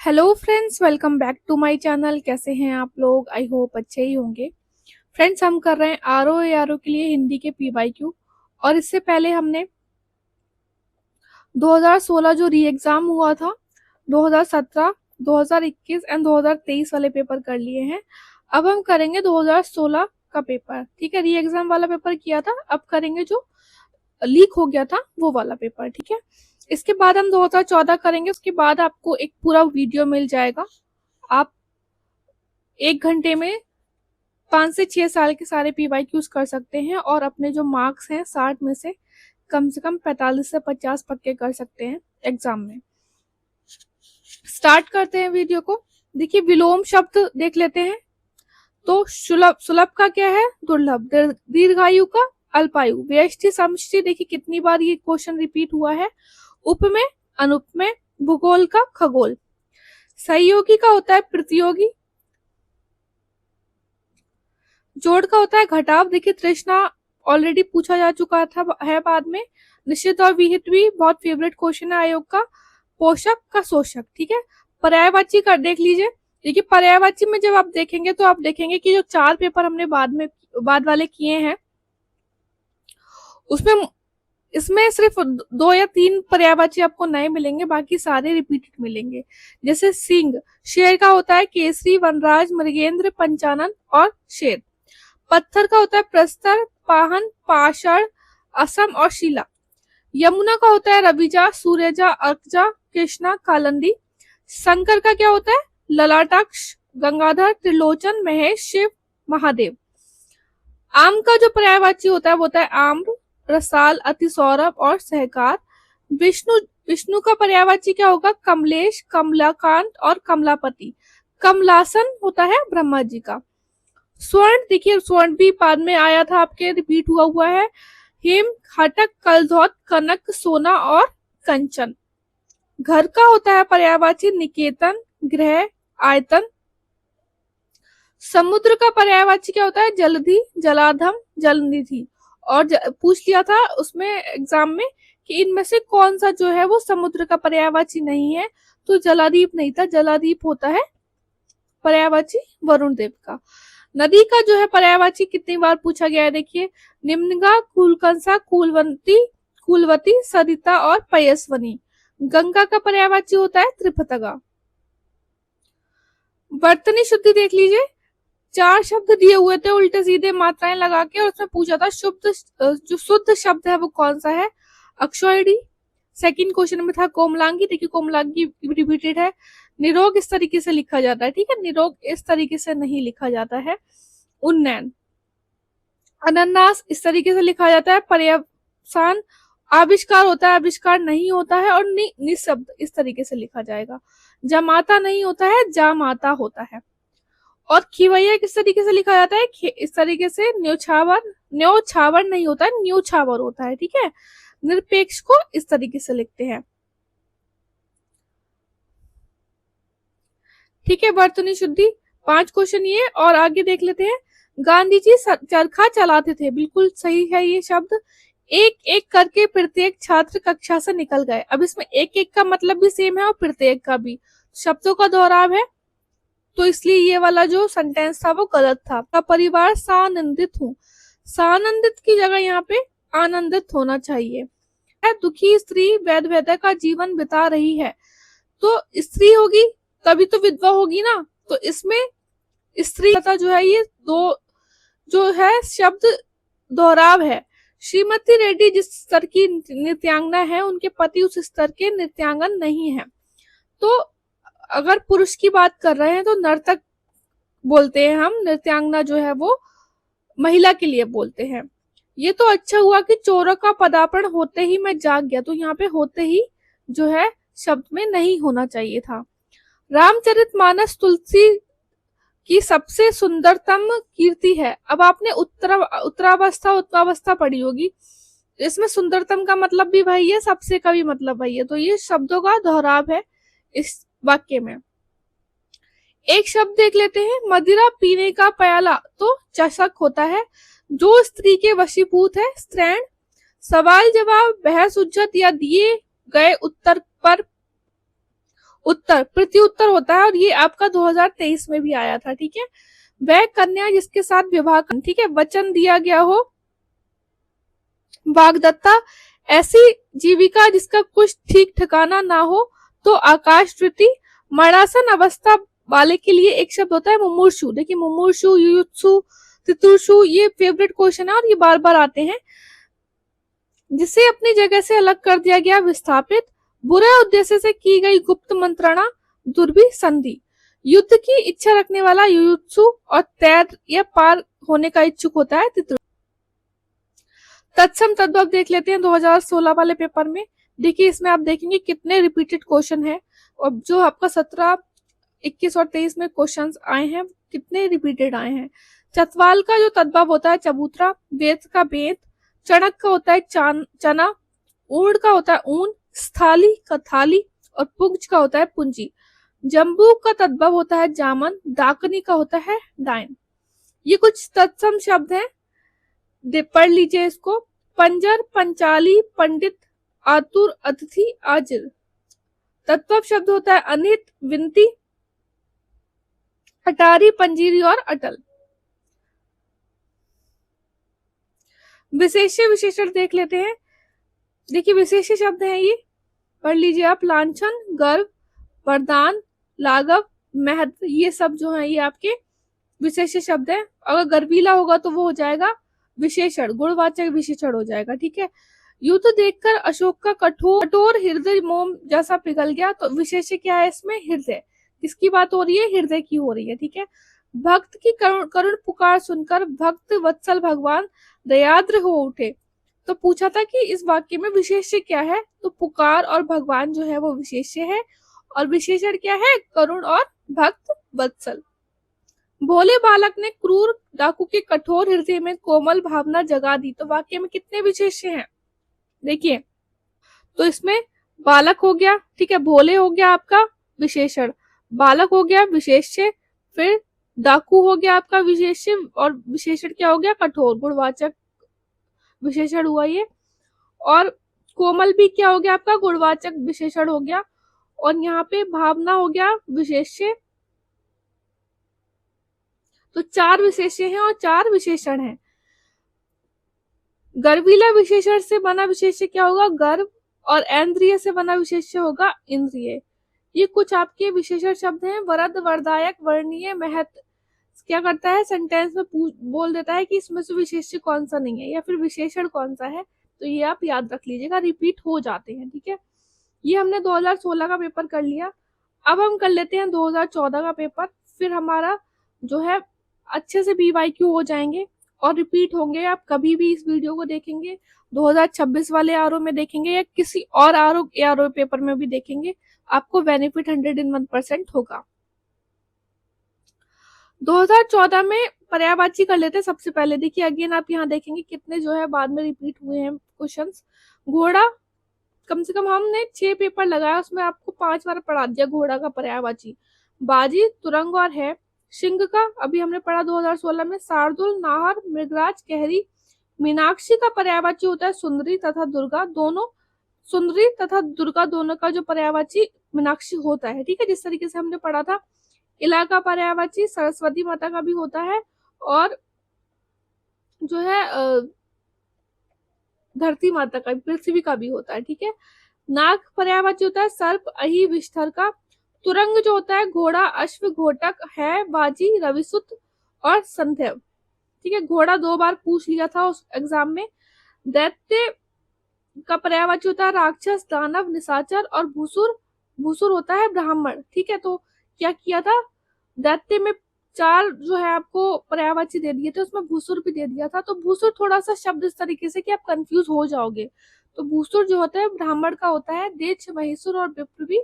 Hello friends, welcome back to my channel. कैसे हैं आप लोग? आई होप अच्छे ही होंगे। फ्रेंड्स, हम कर रहे हैं आरओ के लिए हिंदी के पीवाईक्यू। और इससे पहले हमने 2016 जो री एग्जाम हुआ था, 2017, 2021 एंड 2023 वाले पेपर कर लिए हैं। अब हम करेंगे 2016 का पेपर। ठीक है, री एग्जाम वाला पेपर किया था, अब करेंगे जो लीक हो गया था वो वाला पेपर। ठीक है, इसके बाद हम 2014 करेंगे। उसके बाद आपको एक पूरा वीडियो मिल जाएगा। आप 1 घंटे में 5 से 6 साल के सारे पीवाईक्यूज कर सकते हैं और अपने जो मार्क्स हैं 60 में से कम 45 से 50 पक्के कर सकते हैं एग्जाम में। स्टार्ट करते हैं वीडियो को। देखिए, विलोम शब्द देख लेते हैं। तो सुलभ, सुलभ का क्या है? दुर्लभ। दीर्घायु का अल्पायु। व्यष्टि समष्टि, देखिए कितनी बार ये क्वेश्चन रिपीट हुआ है। उपमेय, अनुपमेय। भूगोल का खगोल। सहयोगी का होता है प्रतियोगी। जोड़ का होता है घटाव। देखिए तृष्णा ऑलरेडी पूछा जा चुका था है बाद में। निश्चित और विहित भी बहुत फेवरेट क्वेश्चन है आयोग का। पोषक का शोषक। ठीक है, पर्यायवाची का देख लीजिए। देखिए पर्यायवाची में जब आप देखेंगे तो आप देखेंगे कि जो 4 पेपर हमने बाद वाले किए हैं उसमें इसमें सिर्फ 2 या 3 पर्यायवाची आपको नए मिलेंगे, बाकी सारे रिपीटेड मिलेंगे। जैसे सिंह, शेर का होता है केसरी, वनराज, मृगेंद्र, पंचानन और शेर। पत्थर का होता है प्रस्तर, पाहन, पाषाण, असम और शिला। यमुना का होता है रविजा, सूर्यजा, अर्कजा, कृष्णा, कालंदी। शंकर का क्या होता है? ललाटाक्ष, गंगाधर, त्रिलोचन, महेश, शिव, महादेव। आम का जो पर्यायवाची होता है वो होता है आम्र, रसाल, अतिसौरभ और सहकार। विष्णु का पर्यायवाची क्या होगा? कमलेश, कमलाकांत और कमलापति। कमलासन होता है ब्रह्मा जी का। स्वर्ण, देखिए स्वर्ण भी बाद में आया था, आपके रिपीट हुआ है। हेम, हटक, कलधौत, कनक, सोना और कंचन। घर का होता है पर्यायवाची निकेतन, गृह, आयतन। समुद्र का पर्यायवाची क्या होता है? जलधि, जलाधम, जलनिधि। और पूछ लिया था उसमें एग्जाम में कि इनमें से कौन सा जो है वो समुद्र का पर्यायवाची नहीं है, तो जलादीप नहीं था। जलादीप होता है पर्यायवाची वरुण देव का। नदी का जो है पर्यायवाची कितनी बार पूछा गया है? देखिए, निम्नगा, कुलकंसा, कुलवंती, कुलवती, सरिता और पयस्वनी। गंगा का पर्यायवाची होता है त्रिपतगा। वर्तनी शुद्धि देख लीजिए। 4 शब्द दिए हुए थे उल्टे सीधे मात्राएं लगा के, और उसमें पूछा था जो शुद्ध शब्द है वो कौन सा है? अक्षौहिणी। सेकंड क्वेश्चन में था कोमलांगी। देखिए कोमलांगी रिपीटेड है। निरोग इस तरीके से लिखा जाता है। ठीक है, निरोग इस तरीके से नहीं लिखा जाता है। उन्नयन। अनन्नास इस तरीके से लिखा जाता है। पर्यवसान। आविष्कार होता है, आविष्कार नहीं होता है। और निशब्द इस तरीके से लिखा जाएगा। जमाता नहीं होता है, जामाता होता है। और खिवैया किस तरीके से लिखा जाता है? इस तरीके से। न्योछावर नहीं होता है, न्यूछावर होता है। ठीक है, निरपेक्ष को इस तरीके से लिखते हैं। ठीक है, वर्तनी शुद्धि 5 क्वेश्चन ये। और आगे देख लेते हैं। गांधी जी चरखा चलाते थे। बिल्कुल सही है ये शब्द। एक एक करके प्रत्येक छात्र कक्षा से निकल गए। अब इसमें एक एक का मतलब भी सेम है और प्रत्येक का भी। शब्दों का दोहराव है, तो इसलिए ये वाला जो सेंटेंस था वो गलत था। का परिवार सानंदित हूँ। सानंदित की जगह यहाँ पे आनंदित होना चाहिए। दुखी स्त्री वैध वैद्य का जीवन बिता रही है। तो स्त्री होगी तभी तो विधवा होगी ना। तो इसमें स्त्री जो है ये दो जो है शब्द दोहराव है। श्रीमती रेड्डी जिस स्तर की नृत्यांगना है, उनके पति उस स्तर के नृत्यांगन नहीं है। तो अगर पुरुष की बात कर रहे हैं तो नर्तक बोलते हैं हम, नृत्यांगना जो है वो महिला के लिए बोलते हैं। ये तो अच्छा हुआ कि चोरों का पदार्पण होते ही मैं जाग गया। तो यहाँ पे होते ही जो है शब्द में नहीं होना चाहिए था। रामचरितमानस तुलसी की सबसे सुंदरतम कीर्ति है। अब आपने उत्तरावस्था उत्तरावस्था पढ़ी होगी, इसमें सुंदरतम का मतलब भी वही है, सबसे का भी मतलब वही है। तो ये शब्दों का दोहराव है इस वाक्य में। एक शब्द देख लेते हैं। मदिरा पीने का प्याला तो चषक होता है। जो स्त्री के वशीभूत है स्त्रैण। सवाल जवाब, बहस उज्जत या दिए गए उत्तर पर उत्तर प्रति उत्तर होता है और ये आपका 2023 में भी आया था। ठीक है, वह कन्या जिसके साथ विवाह, ठीक है, वचन दिया गया हो, वाग्दत्ता, ऐसी जीविका जिसका कुछ ठीक ठिकाना ना हो तो आकाश वृत्ति, मरासन अवस्था वाले के लिए एक शब्द होता है मुमूर्षु। देखिए मुमूर्षु, युयुत्सु, तितुर्षु, ये फेवरेट क्वेश्चन है और ये बार बार आते हैं। जिसे अपनी जगह से अलग कर दिया गया, विस्थापित, बुरे उद्देश्य से की गई गुप्त मंत्रणा, दुर्भी संधि, युद्ध की इच्छा रखने वाला युयुत्सु और तैर या पार होने का इच्छुक होता है तितुर। तत्सम तद्भव देख लेते हैं 2016 वाले पेपर में। देखिए इसमें आप देखेंगे कितने रिपीटेड क्वेश्चन है और जो आपका 17, 21 और 23 में क्वेश्चंस आए हैं कितने रिपीटेड आए हैं। चतवाल का जो तद्भव होता है चबूतरा, वेद का वेद, चणक का होता है चना, ऊर्ण का होता है ऊन, स्थाली का थाली और पुंज का होता है पूंजी। जम्बू का तद्भव होता है जामन, डाकनी का होता है डायन। ये कुछ तत्सम शब्द हैं, पढ़ लीजिए इसको। पंजर, पंचाली, पंडित, आतुर, अतिथि, आजिर। तत्व शब्द होता है अनित, विनती, अटारी, पंजीरी और अटल। विशेष्य विशेषण देख लेते हैं। देखिए विशेष्य शब्द है ये, पढ़ लीजिए आप। लांछन, गर्व, वरदान, लाघव, महत्व, ये सब जो है ये आपके विशेष्य शब्द है। अगर गर्वीला होगा तो वो हो जाएगा विशेषण, गुणवाचक विशेषण हो जाएगा। ठीक है, युद्ध देखकर अशोक का कठोर हृदय मोम जैसा पिघल गया, तो विशेष्य क्या है इसमें, हृदय। किसकी बात हो रही है, हृदय की हो रही है। ठीक है, भक्त की करुण पुकार सुनकर भक्त वत्सल भगवान दयाद्र हो उठे। तो पूछा था कि इस वाक्य में विशेष्य क्या है, तो पुकार और भगवान जो है वो विशेष्य है और विशेषण क्या है, करुण और भक्त वत्सल। भोले बालक ने क्रूर डाकू के कठोर हृदय में कोमल भावना जगा दी, तो वाक्य में कितने विशेष्य हैं देखिए। तो इसमें बालक हो गया, ठीक है, भोले हो गया आपका विशेषण, बालक हो गया विशेष्य, फिर डाकू हो गया आपका विशेष्य और विशेषण क्या हो गया, कठोर, गुणवाचक विशेषण हुआ ये। और कोमल भी क्या हो गया आपका, गुणवाचक विशेषण हो गया। और यहाँ पे भावना हो गया विशेष्य। तो 4 विशेष्य हैं और 4 विशेषण हैं। गर्वीला विशेषण से बना विशेष्य क्या होगा, गर्व, और ऐन्द्रिय से बना विशेष्य होगा इंद्रिय। ये कुछ आपके विशेषण शब्द हैं। वरद, वरदायक, वर्णीय, महत क्या करता है, सेंटेंस में बोल देता है कि इसमें से विशेष्य कौन सा नहीं है या फिर विशेषण कौन सा है। तो ये आप याद रख लीजिएगा, रिपीट हो जाते हैं। ठीक है, ये हमने 2016 का पेपर कर लिया। अब हम कर लेते हैं 2014 का पेपर, फिर हमारा जो है अच्छे से BYQ हो जाएंगे और रिपीट होंगे। आप कभी भी इस वीडियो को देखेंगे 2026 वाले आरओ में देखेंगे या किसी और आरओ पेपर में भी देखेंगे, आपको बेनिफिट 101% होगा। 2014 में पर्यायवाची कर लेते हैं सबसे पहले। देखिए अगेन आप यहाँ देखेंगे कितने जो है बाद में रिपीट हुए हैं क्वेश्चंस। घोड़ा, कम से कम हमने 6 पेपर लगाया, उसमें आपको 5 बार पढ़ा दिया घोड़ा का पर्यायवाची। बाजी, तुरंग और है। सिंह का अभी हमने पढ़ा 2016 में। शार्दुल, नाहर, मृगराज, कहरी। मीनाक्षी का पर्यायवाची होता है सुंदरी तथा दुर्गा, दोनों सुंदरी तथा दुर्गा दोनों का जो पर्यायवाची मीनाक्षी होता है। ठीक है, जिस तरीके से हमने पढ़ा था। इला का पर्यायवाची सरस्वती माता का भी होता है और जो है धरती माता का, पृथ्वी का भी होता है। ठीक है, नाग पर्यायवाची होता है सर्प, अहि, विष्ठर का। तुरंग जो होता है घोड़ा, अश्व, घोटक, है, बाजी, रविसुत और संध्यव। ठीक है, घोड़ा 2 बार पूछ लिया था उस एग्जाम में। दैत्य का पर्यायवाची होता है राक्षस, दानव, निशाचर और भूसुर। भूसुर होता है ब्राह्मण। ठीक है, तो क्या किया था, दैत्य में 4 जो है आपको पर्यायवाची दे दिए थे, उसमें भूसुर भी दे दिया था। तो भूसुर थोड़ा सा शब्द इस तरीके से कि आप कंफ्यूज हो जाओगे। तो भूसुर जो होता है ब्राह्मण का होता है। देच, महिषुर और विप्र भी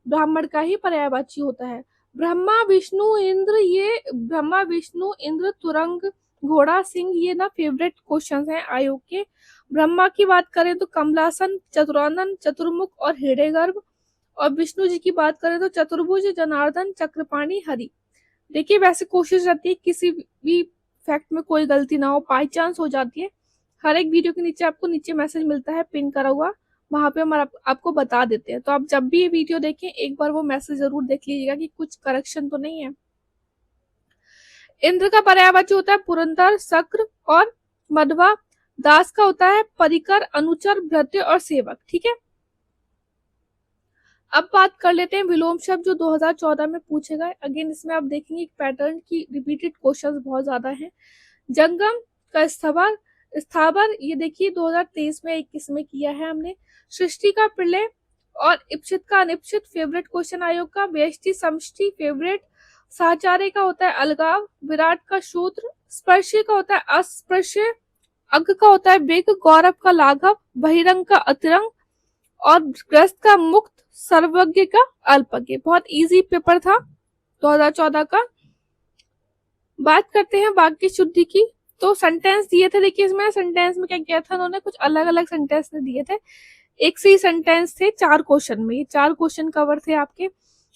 ब्राह्मण का ही पर्यायवाची होता है। ब्रह्मा, विष्णु, इंद्र, ये ब्रह्मा, विष्णु, इंद्र, तुरंग, घोड़ा, सिंह, ये ना फेवरेट क्वेश्चंस हैं आयोग के। ब्रह्मा की बात करें तो कमलासन, चतुरानन, चतुर्मुख और हृदयगर्भ। और विष्णु जी की बात करें तो चतुर्भुज, जनार्दन, चक्रपाणी, हरि। देखिए वैसे कोशिश रहती है किसी भी फैक्ट में कोई गलती ना हो, बाई चांस हो जाती है। हर एक वीडियो के नीचे आपको नीचे मैसेज मिलता है पिन करा हुआ, वहां पे हम आपको बता देते हैं। तो आप जब भी ये वीडियो देखें एक बार वो मैसेज जरूर देख लीजिएगा कि कुछ करेक्शन तो नहीं है। इंद्र का पर्यायवाची होता है पुरंदर, शक्र और मध्वा। दास का होता है परिकर, अनुचर, भृत्य और सेवक। ठीक है, अब बात कर लेते हैं विलोम शब्द जो 2014 में पूछे गए। अगेन इसमें आप देखेंगे एक पैटर्न की रिपीटेड क्वेश्चंस बहुत ज्यादा हैं। जंगम का स्थावर, स्थावर ये देखिए 2023 में 21 में किया है हमने। सृष्टि का प्रलय और इप्सित का अनिप्सित फेवरेट क्वेश्चन आयोग का। व्यष्टि समष्टि फेवरेट। साचार्य का होता है अलगाव। विराट का शूद्र। स्पर्शी का होता है अस्पृश्य। अग्ग का होता है वेग। गौरव का लाघव। बहिरंग का अतिरंग और ग्रस्त का मुक्त। सर्वज्ञ का अल्पज्ञ। बहुत इजी पेपर था 2014 का। बात करते हैं वाक्य शुद्धि की। तो सेंटेंस दिए थे, देखिए इसमें सेंटेंस में क्या किया था उन्होंने, कुछ अलग अलग सेंटेंस दिए थे। एक से ही सेंटेंस थे 4 क्वेश्चन में, ये 4 क्वेश्चन कवर थे आपके,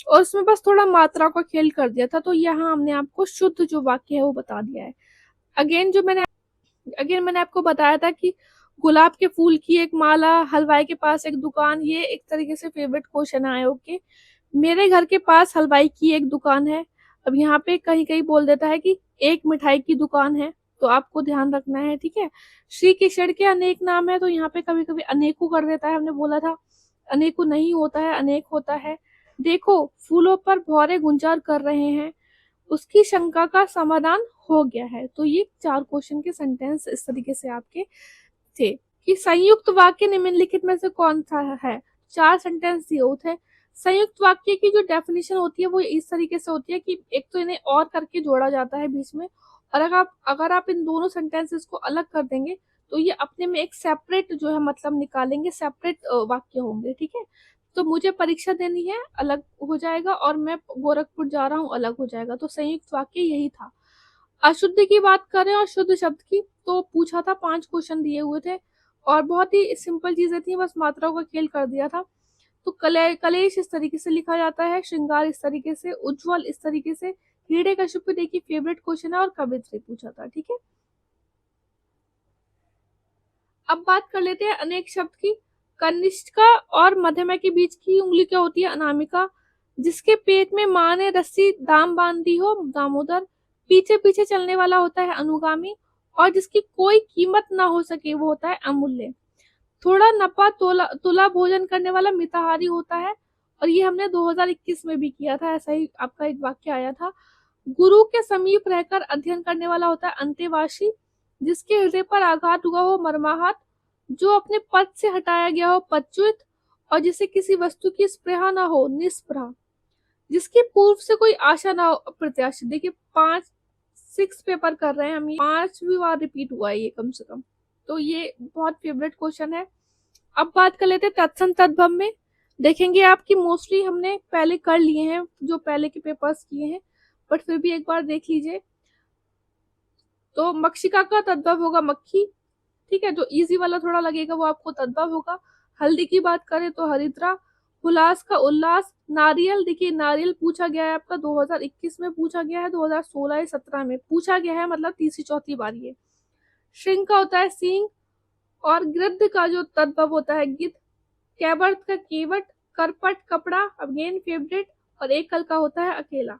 और उसमें बस थोड़ा मात्रा का खेल कर दिया था। तो यहाँ हमने आपको शुद्ध जो वाक्य है वो बता दिया है। अगेन मैंने आपको बताया था कि गुलाब के फूल की एक माला, हलवाई के पास एक दुकान, ये एक तरीके से फेवरेट क्वेश्चन है आयोग के। मेरे घर के पास हलवाई की एक दुकान है। अब यहाँ पे कहीं कहीं बोल देता है कि एक मिठाई की दुकान है, तो आपको ध्यान रखना है। ठीक है, श्री कृष्ण के अनेक नाम है, तो यहाँ पे कभी कभी अनेकों कर देता है। हमने बोला था अनेकों नहीं होता है, अनेक होता है। देखो फूलों पर भौरे गुंजार कर रहे हैं, उसकी शंका का समाधान हो गया है। तो ये 4 क्वेश्चन के सेंटेंस इस तरीके से आपके थे कि संयुक्त वाक्य निम्नलिखित में से कौन सा है। 4 सेंटेंस दिए थे। संयुक्त वाक्य की जो डेफिनेशन होती है वो इस तरीके से होती है कि एक तो इन्हें और करके जोड़ा जाता है बीच में, और अगर आप इन दोनों सेंटेंसेस को अलग कर देंगे तो ये अपने में एक सेपरेट जो है मतलब निकालेंगे, सेपरेट वाक्य होंगे। ठीक है, तो मुझे परीक्षा देनी है अलग हो जाएगा, और मैं गोरखपुर जा रहा हूँ अलग हो जाएगा। तो संयुक्त वाक्य यही था। अशुद्ध की बात करें और शुद्ध शब्द की, तो पूछा था 5 क्वेश्चन दिए हुए थे और बहुत ही सिंपल चीजें थी, बस मात्राओं का खेल कर दिया था। तो कलेश इस तरीके से लिखा जाता है, श्रृंगार इस तरीके से, उज्जवल इस तरीके से, हीरे कश्यप देखिए फेवरेट क्वेश्चन है, और कवित्री पूछा था। ठीक है, अब बात कर लेते हैं अनेक शब्द की। कनिष्ठिका और मध्यमा के बीच की उंगली क्या होती है? अनामिका। जिसके पेट में माँ ने रस्सी दाम बांध दी हो, दामोदर। पीछे पीछे चलने वाला होता है अनुगामी, और जिसकी कोई कीमत ना हो सके वो होता है अमूल्य। थोड़ा नपा तुला भोजन करने वाला मिताहारी होता है, और ये हमने 2021 में भी किया था, ऐसा ही आपका एक वाक्य आया था। गुरु के समीप रहकर अध्ययन करने वाला होता है अंतेवासी। जिसके हृदय पर आघात हुआ हो मर्माहत। जो अपने पद से हटाया गया हो पदच्युत, और जिसे किसी वस्तु की स्पृहा न हो निस्पृहा। जिसकी पूर्व से कोई आशा ना हो अप्रत्याशित। देखिए 6 पेपर कर रहे हैं हम, 5वीं बार रिपीट हुआ है ये कम से कम, तो ये बहुत फेवरेट क्वेश्चन है। अब बात कर लेते हैं तत्सम तद्भव में। देखेंगे आपकी मोस्टली हमने पहले कर लिए हैं, जो पहले के पेपर्स किए हैं, बट फिर भी एक बार देख लीजिए। तो मक्षिका का तद्भव होगा मक्खी। ठीक है, जो इजी वाला थोड़ा लगेगा वो आपको तद्भव होगा। हल्दी की बात करें तो हरिद्रा। हुलास का उल्लास। नारियल, देखिए नारियल पूछा गया है आपका 2021 में पूछा गया है, 2016 या 17 में पूछा गया है, मतलब तीसरी चौथी बार ये। श्रृंग का होता है सींग, और गिद्ध का जो तद्भव होता है गिद्ध। कैवर्त का केवट। करपट कपड़ा, अगेन फेवरेट, और एक कल का होता है अकेला।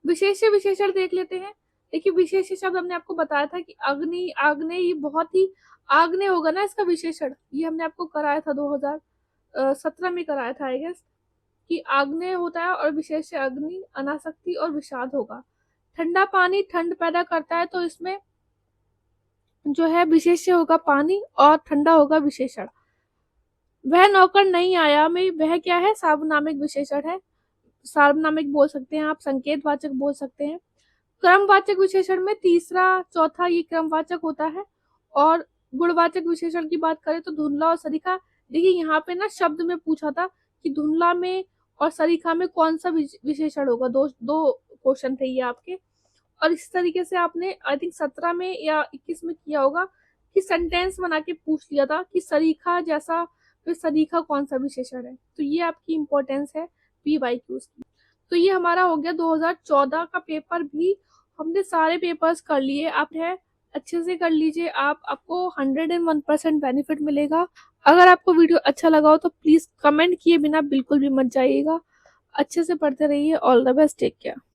विशेष्य विशेषण देख लेते हैं। देखिए विशेष्य शब्द हमने आपको बताया था कि अग्नि, आग्नेय, ये बहुत ही आग्नेय होगा ना इसका विशेषण, ये हमने आपको कराया था 2017 में कराया था आई गेस, कि आग्नेय होता है और विशेष्य अग्नि, अनासक्ति और विषाद होगा। ठंडा पानी ठंड पैदा करता है, तो इसमें जो है विशेष्य होगा पानी और ठंडा होगा विशेषण। वह नौकर नहीं आया में वह क्या है? सार्वनामिक विशेषण है, सार्वनामिक बोल सकते हैं आप, संकेतवाचक बोल सकते हैं। क्रमवाचक विशेषण में तीसरा चौथा ये क्रमवाचक होता है। और गुणवाचक विशेषण की बात करें तो धुंधला और सरीखा। देखिए यहाँ पे ना शब्द में पूछा था कि धुंधला में और सरीखा में कौन सा विशेषण होगा, दो क्वेश्चन थे ये आपके। और इस तरीके से आपने आई थिंक 17 में या 21 में किया होगा कि सेंटेंस बना के पूछ लिया था कि सरीखा जैसा, फिर सरीखा कौन सा विशेषण है। तो ये आपकी इंपॉर्टेंस है PYQs की। तो ये हमारा हो गया 2014 का पेपर भी, हमने सारे पेपर्स कर लिए। अब है अच्छे से कर लीजिए आप, आपको 101% बेनिफिट मिलेगा। अगर आपको वीडियो अच्छा लगा हो तो प्लीज़ कमेंट किए बिना बिल्कुल भी मत जाइएगा। अच्छे से पढ़ते रहिए। All the best, take care.